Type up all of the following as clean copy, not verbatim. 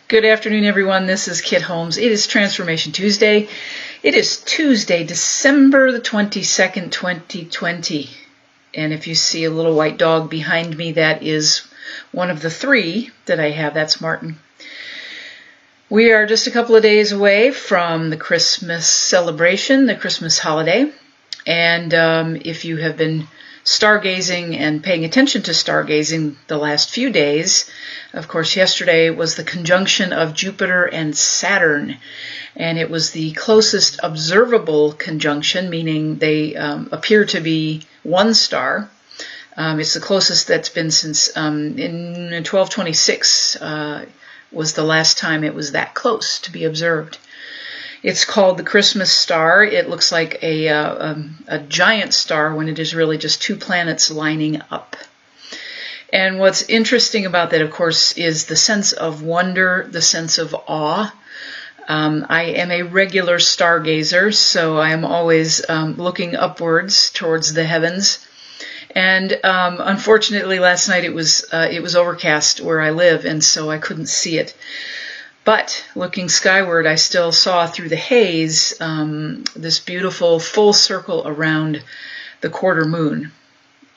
Good afternoon, everyone. This is Kit Holmes. It is Transformation Tuesday. It is Tuesday, December the 22nd, 2020. And if you see a little white dog behind me, that is one of the three that I have. That's Martin. We are just a couple of days away from the Christmas celebration, the Christmas holiday. And if you have been stargazing and paying attention to stargazing the last few days, of course, yesterday was the conjunction of Jupiter and Saturn, and it was the closest observable conjunction, meaning they appear to be one star. It's the closest that's been since in 1226 was the last time it was that close to be observed. It's called the Christmas star. It looks like a giant star when it is really just two planets lining up. And what's interesting about that, of course, is the sense of wonder, the sense of awe. I am a regular stargazer, so I am always looking upwards towards the heavens. And unfortunately, last night it was overcast where I live, and so I couldn't see it. But looking skyward, I still saw through the haze this beautiful full circle around the quarter moon.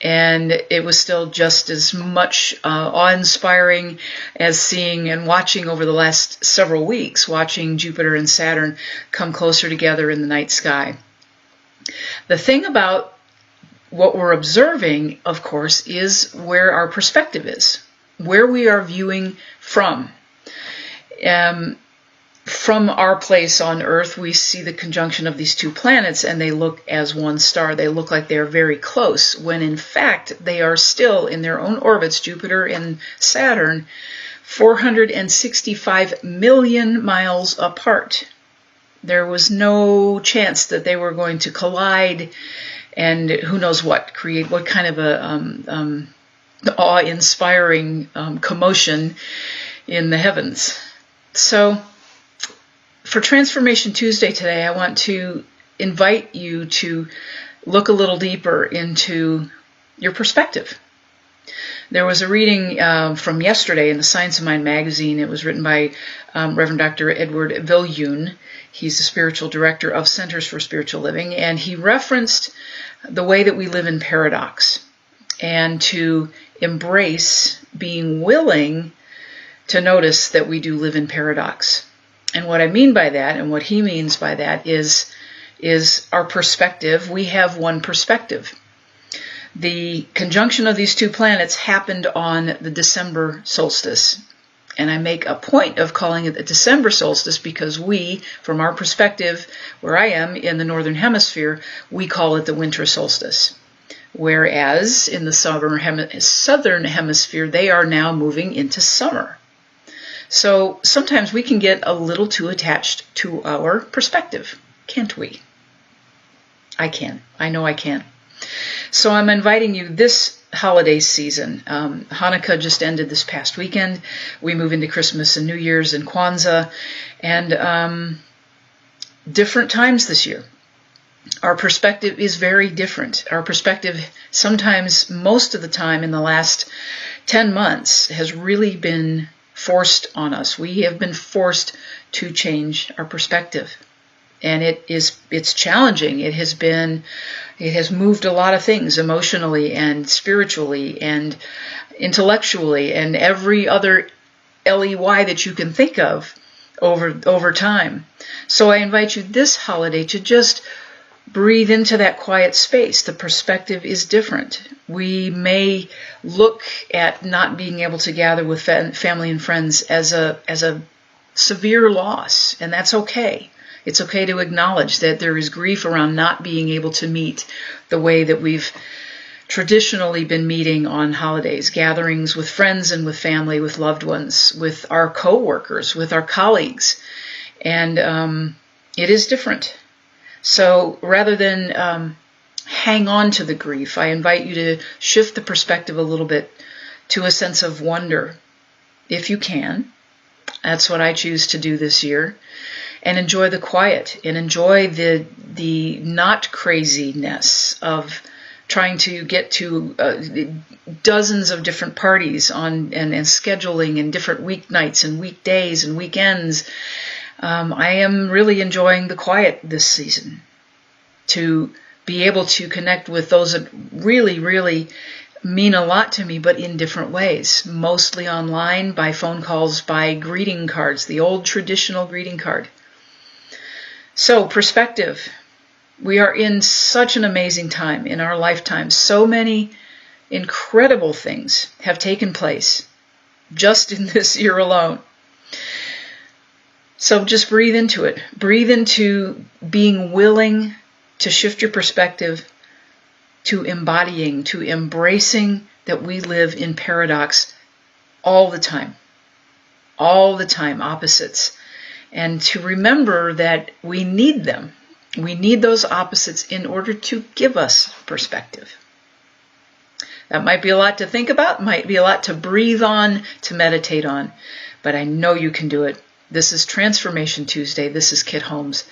And it was still just as much awe-inspiring as seeing and watching over the last several weeks, watching Jupiter and Saturn come closer together in the night sky. The thing about what we're observing, of course, is where our perspective is, where we are viewing from. From our place on Earth, we see the conjunction of these two planets, and they look as one star. They look like they're very close, when in fact they are still in their own orbits, Jupiter and Saturn, 465 million miles apart. There was no chance that they were going to collide and who knows what, create what kind of a awe-inspiring commotion in the heavens. So, for Transformation Tuesday today, I want to invite you to look a little deeper into your perspective. There was a reading from yesterday in the Science of Mind magazine. It was written by Reverend Dr. Edward Viljoen. He's the spiritual director of Centers for Spiritual Living, and he referenced the way that we live in paradox and to embrace being willing to notice that we do live in paradox. And what I mean by that, and what he means by that, is our perspective. We have one perspective. The conjunction of these two planets happened on the December solstice. And I make a point of calling it the December solstice because we, from our perspective, where I am in the northern hemisphere, we call it the winter solstice. Whereas in the southern hemisphere, they are now moving into summer. So sometimes we can get a little too attached to our perspective, can't we? I can. I know I can. So I'm inviting you this holiday season. Hanukkah just ended this past weekend. We move into Christmas and New Year's and Kwanzaa, and different times this year. Our perspective is very different. Our perspective sometimes, most of the time in the last 10 months, has really been forced on us. We have been forced to change our perspective. And it's challenging. It has moved a lot of things emotionally and spiritually and intellectually and every other LEY that you can think of over time. So I invite you this holiday to just breathe into that quiet space. The perspective is different. We may look at not being able to gather with family and friends as a severe loss, and that's okay. It's okay to acknowledge that there is grief around not being able to meet the way that we've traditionally been meeting on holidays, gatherings with friends and with family, with loved ones, with our co-workers, with our colleagues. And it is different. So rather than hang on to the grief, I invite you to shift the perspective a little bit to a sense of wonder, if you can. That's what I choose to do this year. And enjoy the quiet and enjoy the not craziness of trying to get to dozens of different parties and scheduling and different weeknights and weekdays and weekends. I am really enjoying the quiet this season, to be able to connect with those that really, really mean a lot to me, but in different ways, mostly online, by phone calls, by greeting cards, the old traditional greeting card. So, perspective. We are in such an amazing time in our lifetime. So many incredible things have taken place just in this year alone. So just breathe into it. Breathe into being willing to shift your perspective, to embodying, to embracing that we live in paradox all the time, opposites. And to remember that we need them. We need those opposites in order to give us perspective. That might be a lot to think about, might be a lot to breathe on, to meditate on, but I know you can do it. This is Transformation Tuesday. This is Kit Holmes.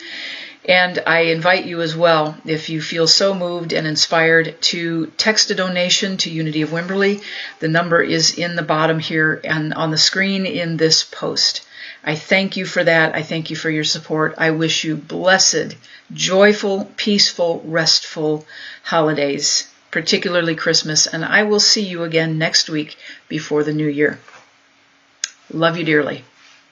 And I invite you as well, if you feel so moved and inspired, to text a donation to Unity of Wimberley. The number is in the bottom here and on the screen in this post. I thank you for that. I thank you for your support. I wish you blessed, joyful, peaceful, restful holidays, particularly Christmas. And I will see you again next week before the new year. Love you dearly.